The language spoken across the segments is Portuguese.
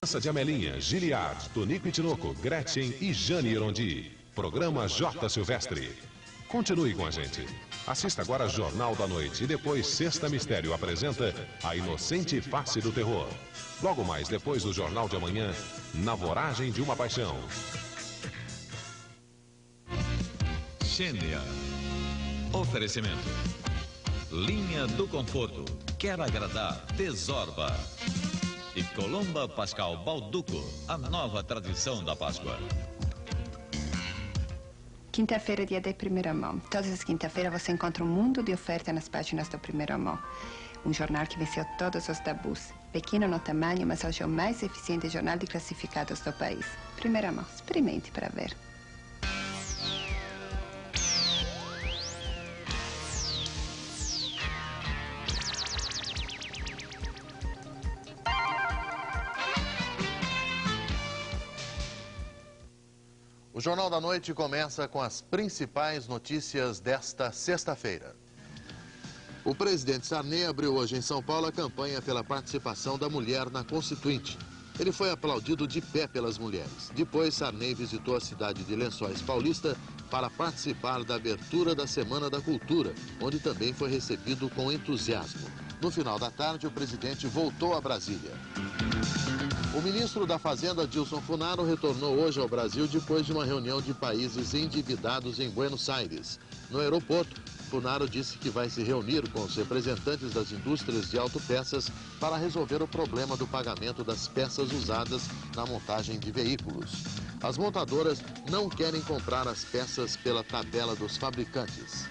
De Amelinha, Giliard, Tonico e Tinoco, Gretchen e Jane Irondi. Programa J. Silvestre. Continue com a gente. Assista agora Jornal da Noite e depois Sexta Mistério apresenta A Inocente Face do Terror. Logo mais depois do Jornal de Amanhã, Na Voragem de uma Paixão. Xênia. Oferecimento. Linha do Conforto. Quer agradar? Tesorba. E Colomba Pascal Balduco, a nova tradição da Páscoa. Quinta-feira é dia de primeira mão. Todas as quinta-feiras você encontra um mundo de ofertas nas páginas do Primeira Mão. Um jornal que venceu todos os tabus. Pequeno no tamanho, mas hoje é o mais eficiente jornal de classificados do país. Primeira Mão. Experimente para ver. O Jornal da Noite começa com as principais notícias desta sexta-feira. O presidente Sarney abriu hoje em São Paulo a campanha pela participação da mulher na Constituinte. Ele foi aplaudido de pé pelas mulheres. Depois, Sarney visitou a cidade de Lençóis Paulista para participar da abertura da Semana da Cultura, onde também foi recebido com entusiasmo. No final da tarde, o presidente voltou a Brasília. O ministro da Fazenda, Dilson Funaro, retornou hoje ao Brasil depois de uma reunião de países endividados em Buenos Aires. No aeroporto, Funaro disse que vai se reunir com os representantes das indústrias de autopeças para resolver o problema do pagamento das peças usadas na montagem de veículos. As montadoras não querem comprar as peças pela tabela dos fabricantes.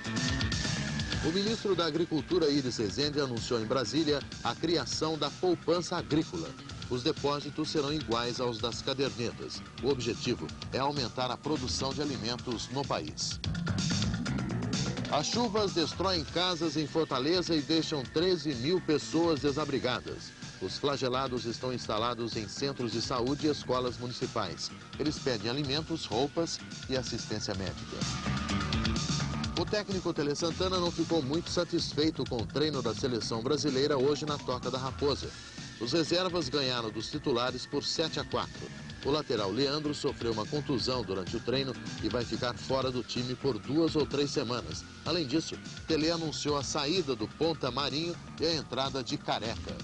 O ministro da Agricultura, Iris Rezende, anunciou em Brasília a criação da poupança agrícola. Os depósitos serão iguais aos das cadernetas. O objetivo é aumentar a produção de alimentos no país. As chuvas destroem casas em Fortaleza e deixam 13 mil pessoas desabrigadas. Os flagelados estão instalados em centros de saúde e escolas municipais. Eles pedem alimentos, roupas e assistência médica. O técnico Tele Santana não ficou muito satisfeito com o treino da seleção brasileira hoje na Toca da Raposa. Os reservas ganharam dos titulares por 7-4. O lateral Leandro sofreu uma contusão durante o treino e vai ficar fora do time por 2 ou 3 semanas. Além disso, Tele anunciou a saída do ponta Marinho e a entrada de Careca.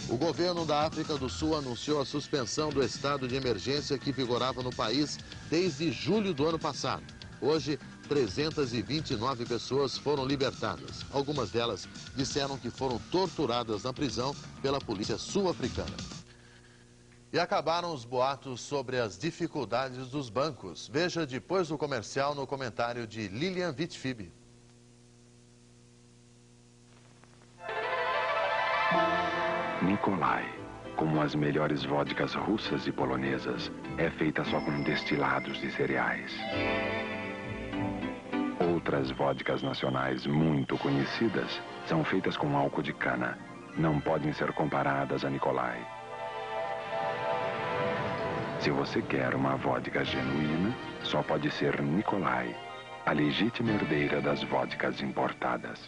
O governo da África do Sul anunciou a suspensão do estado de emergência que vigorava no país desde julho do ano passado. Hoje, 329 pessoas foram libertadas. Algumas delas disseram que foram torturadas na prisão pela polícia sul-africana. E acabaram os boatos sobre as dificuldades dos bancos. Veja depois do comercial no comentário de Lilian Vitfib. Nikolai, como as melhores vodkas russas e polonesas, é feita só com destilados de cereais. Outras vodkas nacionais muito conhecidas são feitas com álcool de cana. Não podem ser comparadas a Nikolai. Se você quer uma vodka genuína, só pode ser Nikolai, a legítima herdeira das vodkas importadas.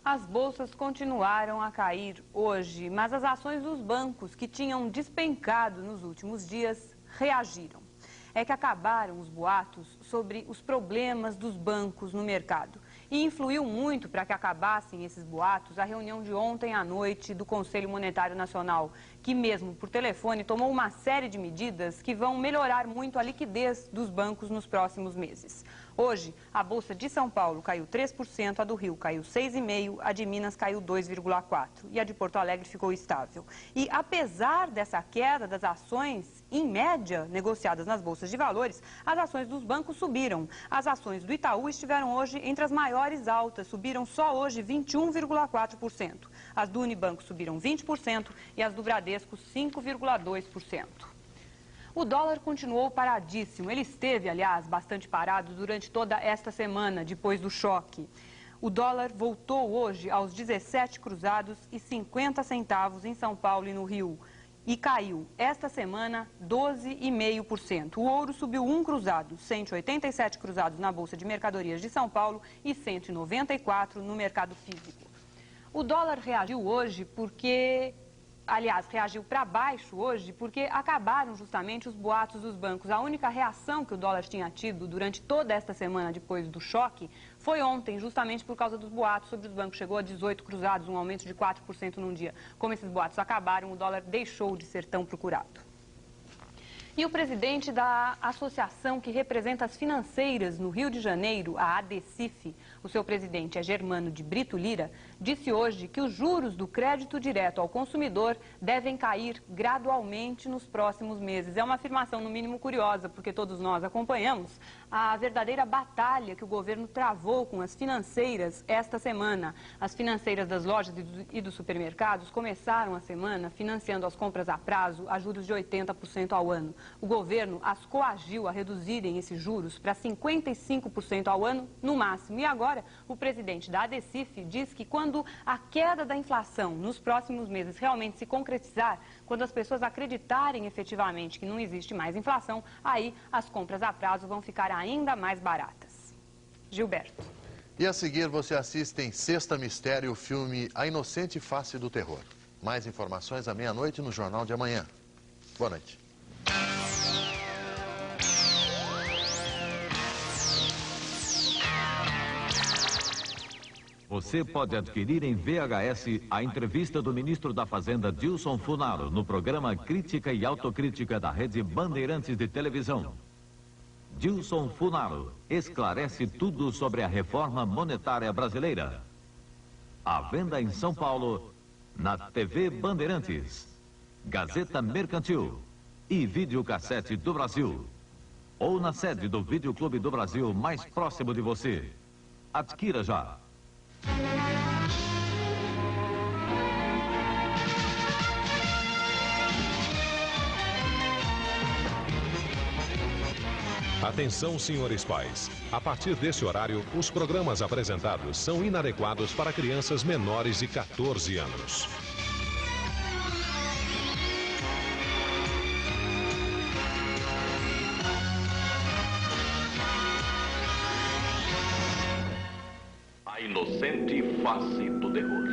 As bolsas continuaram a cair hoje, mas as ações dos bancos que tinham despencado nos últimos dias reagiram. É que acabaram os boatos sobre os problemas dos bancos no mercado. E influiu muito para que acabassem esses boatos a reunião de ontem à noite do Conselho Monetário Nacional, que mesmo por telefone tomou uma série de medidas que vão melhorar muito a liquidez dos bancos nos próximos meses. Hoje, a Bolsa de São Paulo caiu 3%, a do Rio caiu 6,5%, a de Minas caiu 2,4% e a de Porto Alegre ficou estável. E apesar dessa queda das ações, em média, negociadas nas bolsas de valores, as ações dos bancos subiram. As ações do Itaú estiveram hoje entre as maiores altas, subiram só hoje 21,4%. As do Unibanco subiram 20% e as do Bradesco 5,2%. O dólar continuou paradíssimo. Ele esteve, aliás, bastante parado durante toda esta semana, depois do choque. O dólar voltou hoje aos 17 cruzados e 50 centavos em São Paulo e no Rio. E caiu, esta semana, 12,5%. O ouro subiu 1 cruzado, 187 cruzados na Bolsa de Mercadorias de São Paulo e 194 no mercado físico. O dólar reagiu hoje porque... Aliás, reagiu para baixo hoje porque acabaram justamente os boatos dos bancos. A única reação que o dólar tinha tido durante toda esta semana depois do choque foi ontem, justamente por causa dos boatos sobre os bancos. Chegou a 18 cruzados, um aumento de 4% num dia. Como esses boatos acabaram, o dólar deixou de ser tão procurado. E o presidente da associação que representa as financeiras no Rio de Janeiro, a ADECIF, o seu presidente é Germano de Brito Lira, disse hoje que os juros do crédito direto ao consumidor devem cair gradualmente nos próximos meses. É uma afirmação, no mínimo, curiosa, porque todos nós acompanhamos a verdadeira batalha que o governo travou com as financeiras esta semana. As financeiras das lojas e dos supermercados começaram a semana financiando as compras a prazo a juros de 80% ao ano. O governo as coagiu a reduzirem esses juros para 55% ao ano no máximo. E agora, o presidente da ADECIF diz que quando a queda da inflação nos próximos meses realmente se concretizar, quando as pessoas acreditarem efetivamente que não existe mais inflação, aí as compras a prazo vão ficar ainda mais baratas. Gilberto. E a seguir você assiste em Sexta Mistério o filme A Inocente Face do Terror. Mais informações à meia-noite no Jornal de Amanhã. Boa noite. Você pode adquirir em VHS a entrevista do ministro da Fazenda, Dilson Funaro, no programa Crítica e Autocrítica da Rede Bandeirantes de Televisão. Dilson Funaro esclarece tudo sobre a reforma monetária brasileira. À venda em São Paulo, na TV Bandeirantes, Gazeta Mercantil e Videocassete do Brasil. Ou na sede do Videoclube do Brasil mais próximo de você. Adquira já. Atenção, senhores pais. A partir desse horário, os programas apresentados são inadequados para crianças menores de 14 anos. A Inocente Face do Terror.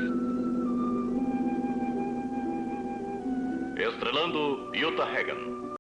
Estrelando Uta Hagen.